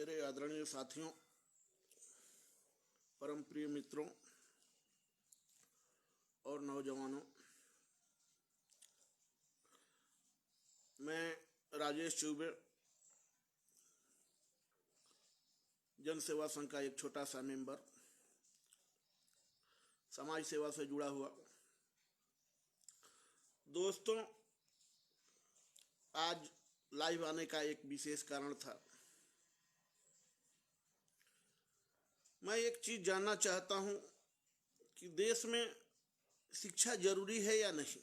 मेरे आदरणीय साथियों, परम प्रिय मित्रों और नौजवानों, मैं राजेश चौबे जन सेवा संघ का एक छोटा सा मेंबर, समाज सेवा से जुड़ा हुआ। दोस्तों, आज लाइव आने का एक विशेष कारण था। मैं एक चीज जानना चाहता हूं कि देश में शिक्षा जरूरी है या नहीं।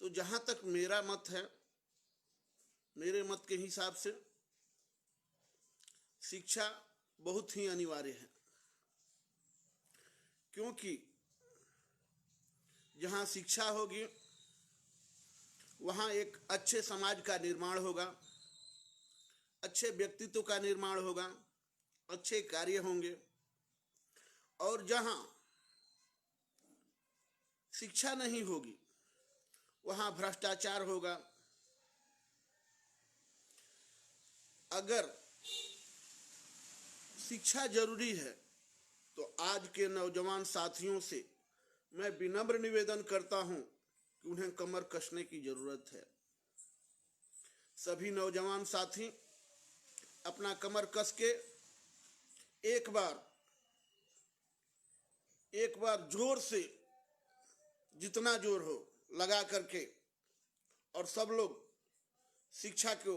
तो जहां तक मेरा मत है, मेरे मत के हिसाब से शिक्षा बहुत ही अनिवार्य है, क्योंकि जहां शिक्षा होगी वहां एक अच्छे समाज का निर्माण होगा, अच्छे व्यक्तित्व का निर्माण होगा, अच्छे कार्य होंगे। और जहां शिक्षा नहीं होगी वहां भ्रष्टाचार होगा। अगर शिक्षा जरूरी है तो आज के नौजवान साथियों से मैं विनम्र निवेदन करता हूं कि उन्हें कमर कसने की जरूरत है। सभी नौजवान साथी अपना कमर कस के एक बार जोर से, जितना जोर हो लगा करके, और सब लोग शिक्षा को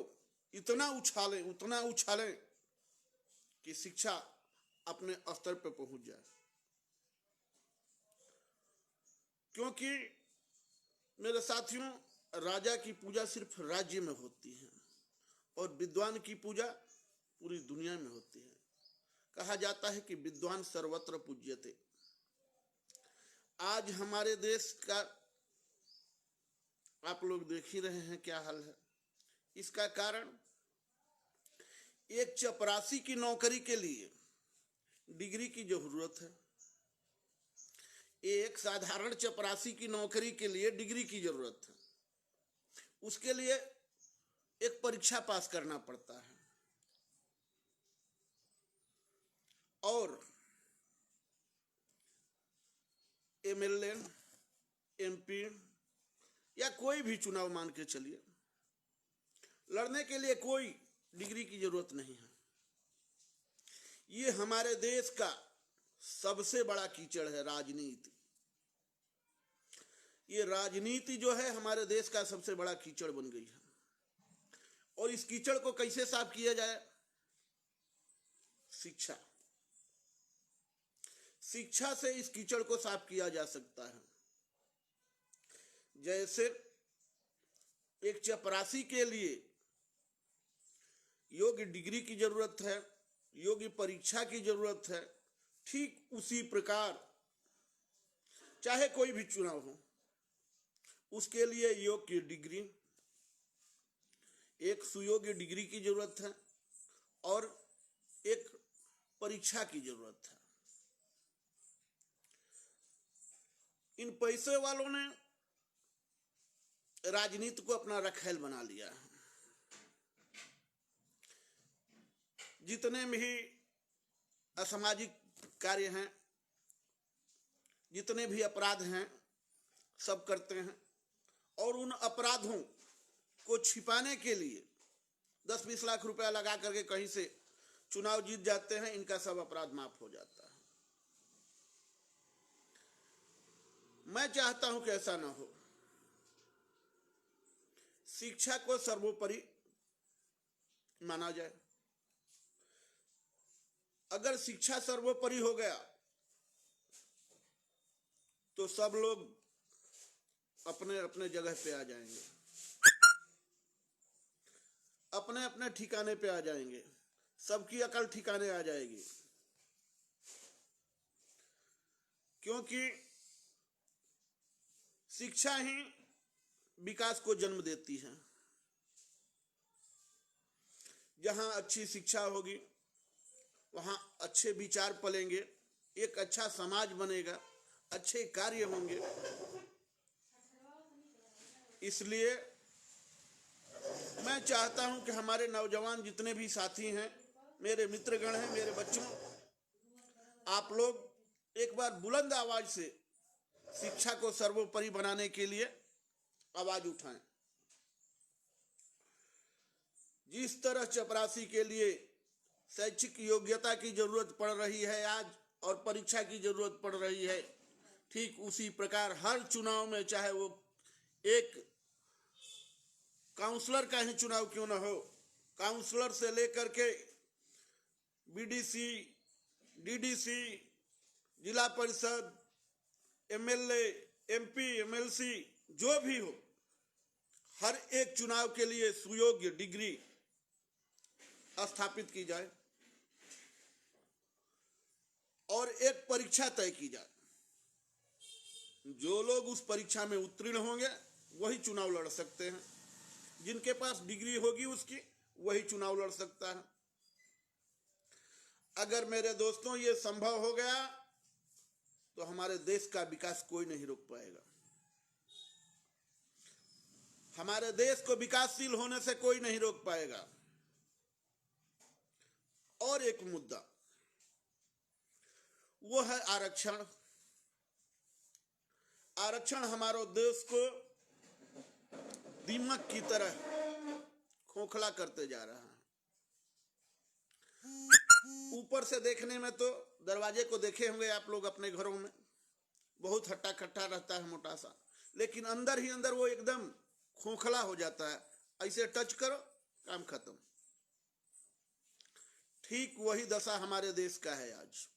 उतना उछालें कि शिक्षा अपने स्तर पर पहुंच जाए। क्योंकि मेरे साथियों, राजा की पूजा सिर्फ राज्य में होती है और विद्वान की पूजा पूरी दुनिया में होती है। कहा जाता है कि विद्वान सर्वत्र पूज्यते। आज हमारे देश का आप लोग देख ही रहे हैं क्या हाल है। इसका कारण एक चपरासी की नौकरी के लिए डिग्री की जरूरत है। एक साधारण चपरासी की नौकरी के लिए डिग्री की जरूरत है। उसके लिए एक परीक्षा पास करना पड़ता है, और एमएलए, एमपी या कोई भी चुनाव मान के चलिए, लड़ने के लिए कोई डिग्री की जरूरत नहीं है। ये हमारे देश का सबसे बड़ा कीचड़ है, राजनीति। ये राजनीति जो है हमारे देश का सबसे बड़ा कीचड़ बन गई है। और इस कीचड़ को कैसे साफ किया जाए? शिक्षा से इस कीचड़ को साफ किया जा सकता है। जैसे एक चपरासी के लिए योग्य डिग्री की जरूरत है, योग्य परीक्षा की जरूरत है, ठीक उसी प्रकार चाहे कोई भी चुनाव हो, उसके लिए योग्य डिग्री, एक सुयोग्य डिग्री की जरूरत है और एक परीक्षा की जरूरत है। इन पैसे वालों ने राजनीति को अपना रखेल बना लिया है। जितने भी असामाजिक कार्य हैं, जितने भी अपराध हैं, सब करते हैं। और उन अपराधों को छिपाने के लिए 10-20 लाख रुपया लगा करके कहीं से चुनाव जीत जाते हैं। इनका सब अपराध माफ हो जाता है। मैं चाहता हूं कि ऐसा ना हो। शिक्षा को सर्वोपरि माना जाए। अगर शिक्षा सर्वोपरि हो गया तो सब लोग अपने अपने जगह पे आ जाएंगे, अपने अपने ठिकाने पे आ जाएंगे, सबकी अकल ठिकाने आ जाएगी। क्योंकि शिक्षा ही विकास को जन्म देती है। जहां अच्छी शिक्षा होगी वहां अच्छे विचार पलेंगे, एक अच्छा समाज बनेगा, अच्छे कार्य होंगे। इसलिए मैं चाहता हूं कि हमारे नौजवान जितने भी साथी हैं, मेरे मित्रगण हैं, मेरे बच्चों, आप लोग एक बार बुलंद आवाज से शिक्षा को सर्वोपरि बनाने के लिए आवाज उठाएं। जिस तरह चपरासी के लिए शैक्षिक योग्यता की जरूरत पड़ रही है आज और परीक्षा की जरूरत पड़ रही है, ठीक उसी प्रकार हर चुनाव में, चाहे वो एक काउंसलर का ही चुनाव क्यों न हो, काउंसलर से लेकर के बीडीसी, डीडीसी, जिला परिषद, एमएलए, एमपी, एमएलसी, जो भी हो, हर एक चुनाव के लिए सुयोग्य डिग्री स्थापित की जाए और एक परीक्षा तय की जाए। जो लोग उस परीक्षा में उत्तीर्ण होंगे वही चुनाव लड़ सकते हैं। जिनके पास डिग्री होगी उसकी, वही चुनाव लड़ सकता है। अगर मेरे दोस्तों ये संभव हो गया तो हमारे देश का विकास कोई नहीं रोक पाएगा। हमारे देश को विकासशील होने से कोई नहीं रोक पाएगा। और एक मुद्दा वो है आरक्षण। आरक्षण हमारे देश को दीमक की तरह खोखला करते जा रहा है। ऊपर से देखने में तो दरवाजे को देखे होंगे आप लोग अपने घरों में, बहुत हट्टा कट्टा रहता है, मोटा सा, लेकिन अंदर ही अंदर वो एकदम खोखला हो जाता है। ऐसे टच करो, काम खत्म। ठीक वही दशा हमारे देश का है आज।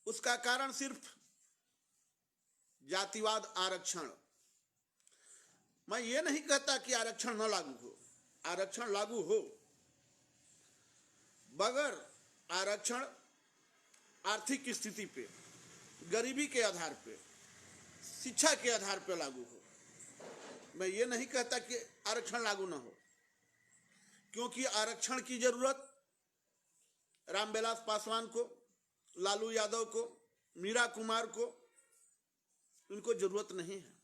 उसका कारण सिर्फ जातिवाद, आरक्षण। मैं ये नहीं कहता कि आरक्षण न लागू हो, आरक्षण लागू हो, बगैर आरक्षण आर्थिक स्थिति पे, गरीबी के आधार पे, शिक्षा के आधार पे लागू हो। मैं ये नहीं कहता कि आरक्षण लागू ना हो, क्योंकि आरक्षण की जरूरत रामविलास पासवान को, लालू यादव को, मीरा कुमार को, उनको जरूरत नहीं है।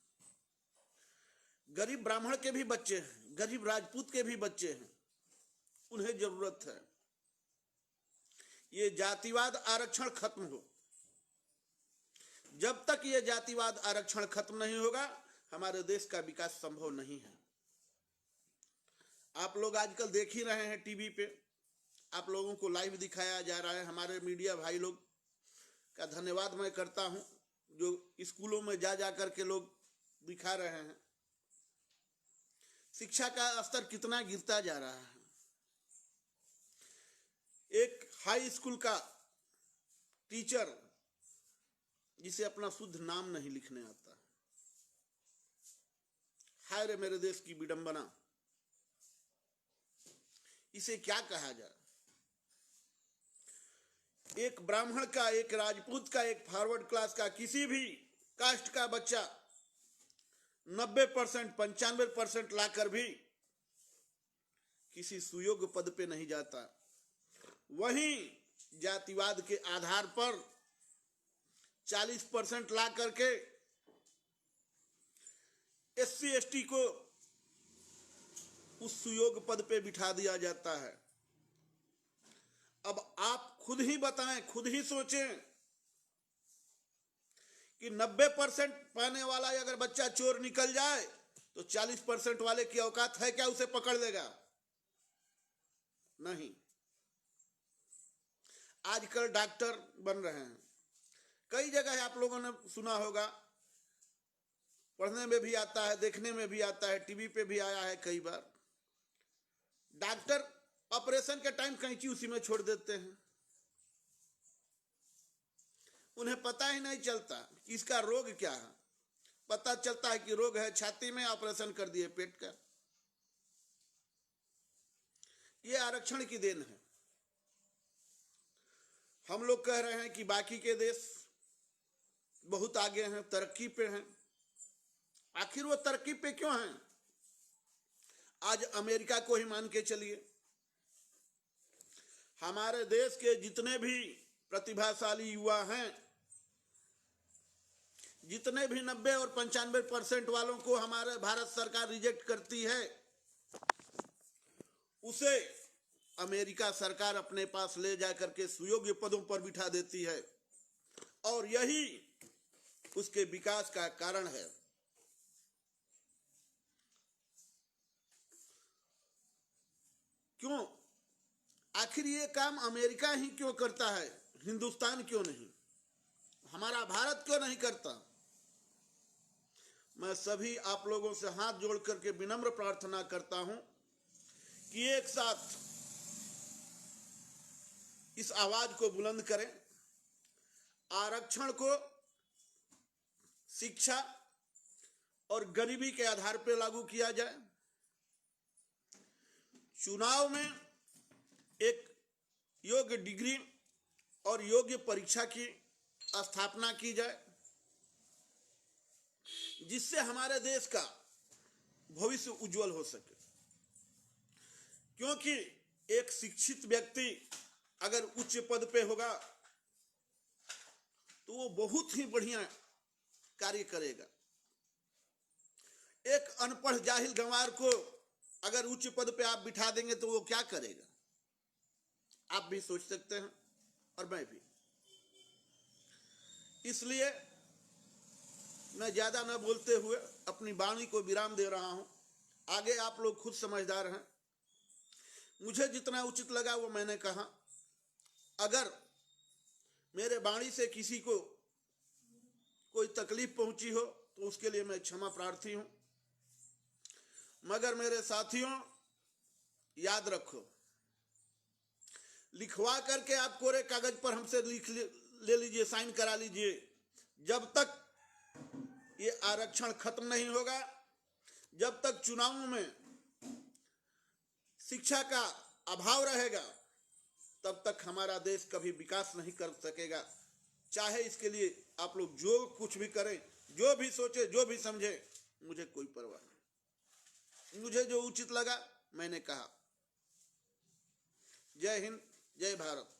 गरीब ब्राह्मण के भी बच्चे हैं, गरीब राजपूत के भी बच्चे हैं, उन्हें जरूरत है। ये जातिवाद आरक्षण खत्म हो। जब तक ये जातिवाद आरक्षण खत्म नहीं होगा, हमारे देश का विकास संभव नहीं है। आप लोग आजकल देख ही रहे हैं टीवी पे, आप लोगों को लाइव दिखाया जा रहा है। हमारे मीडिया भाई लोग का धन्यवाद मैं करता हूं, जो स्कूलों में जा जा करके लोग दिखा रहे हैं। शिक्षा का स्तर कितना गिरता जा रहा है। एक हाई स्कूल का टीचर जिसे अपना शुद्ध नाम नहीं लिखने आता, हाय रे मेरे देश की विडंबना, इसे क्या कहा जाए। एक ब्राह्मण का, एक राजपूत का, एक फॉरवर्ड क्लास का, किसी भी कास्ट का बच्चा 90%, 95% लाकर भी किसी सुयोग्य पद पे नहीं जाता। वहीं जातिवाद के आधार पर 40% ला करके एससी एसटी को उस सुयोग्य पद पे बिठा दिया जाता है। अब आप खुद ही बताएं, खुद ही सोचें कि 90% पाने वाला अगर बच्चा चोर निकल जाए तो 40% वाले की औकात है क्या उसे पकड़ लेगा? नहीं। आजकल डॉक्टर बन रहे हैं, कई जगह आप लोगों ने सुना होगा, पढ़ने में भी आता है, देखने में भी आता है, टीवी पे भी आया है कई बार। डॉक्टर ऑपरेशन के टाइम कैंची उसी में छोड़ देते हैं। उन्हें पता ही नहीं चलता कि इसका रोग क्या है। पता चलता है कि रोग है छाती में, ऑपरेशन कर दिए पेट का। ये आरक्षण की देन है। हम लोग कह रहे हैं कि बाकी के देश बहुत आगे हैं, तरक्की पे हैं। आखिर वो तरक्की पे क्यों हैं? आज अमेरिका को ही मान के चलिए, हमारे देश के जितने भी प्रतिभाशाली युवा हैं, जितने भी 90 और 95% वालों को हमारे भारत सरकार रिजेक्ट करती है, उसे अमेरिका सरकार अपने पास ले जाकर के सुयोग्य पदों पर बिठा देती है और यही उसके विकास का कारण है। क्यों? आखिर ये काम अमेरिका ही क्यों करता है, हिंदुस्तान क्यों नहीं, हमारा भारत क्यों नहीं करता? मैं सभी आप लोगों से हाथ जोड़ करके विनम्र प्रार्थना करता हूं कि एक साथ इस आवाज को बुलंद करें, आरक्षण को शिक्षा और गरीबी के आधार पर लागू किया जाए, चुनाव में एक योग्य डिग्री और योग्य परीक्षा की स्थापना की जाए, जिससे हमारे देश का भविष्य उज्जवल हो सके। क्योंकि एक शिक्षित व्यक्ति अगर उच्च पद पे होगा तो वो बहुत ही बढ़िया कार्य करेगा। एक अनपढ़ जाहिल गंवार को अगर उच्च पद पे आप बिठा देंगे तो वो क्या करेगा, आप भी सोच सकते हैं और मैं भी। इसलिए मैं ज्यादा न बोलते हुए अपनी वाणी को विराम दे रहा हूं। आगे आप लोग खुद समझदार हैं। मुझे जितना उचित लगा वो मैंने कहा। अगर मेरे वाणी से किसी को कोई तकलीफ पहुंची हो तो उसके लिए मैं क्षमा प्रार्थी हूं। मगर मेरे साथियों, याद रखो, लिखवा करके आप कोरे कागज पर हमसे लिख ले लीजिए, साइन करा लीजिए, जब तक ये आरक्षण खत्म नहीं होगा, जब तक चुनावों में शिक्षा का अभाव रहेगा, तब तक हमारा देश कभी विकास नहीं कर सकेगा। चाहे इसके लिए आप लोग जो कुछ भी करें, जो भी सोचे, जो भी समझे, मुझे कोई परवाह नहीं। मुझे जो उचित लगा मैंने कहा। जय हिंद, जय भारत।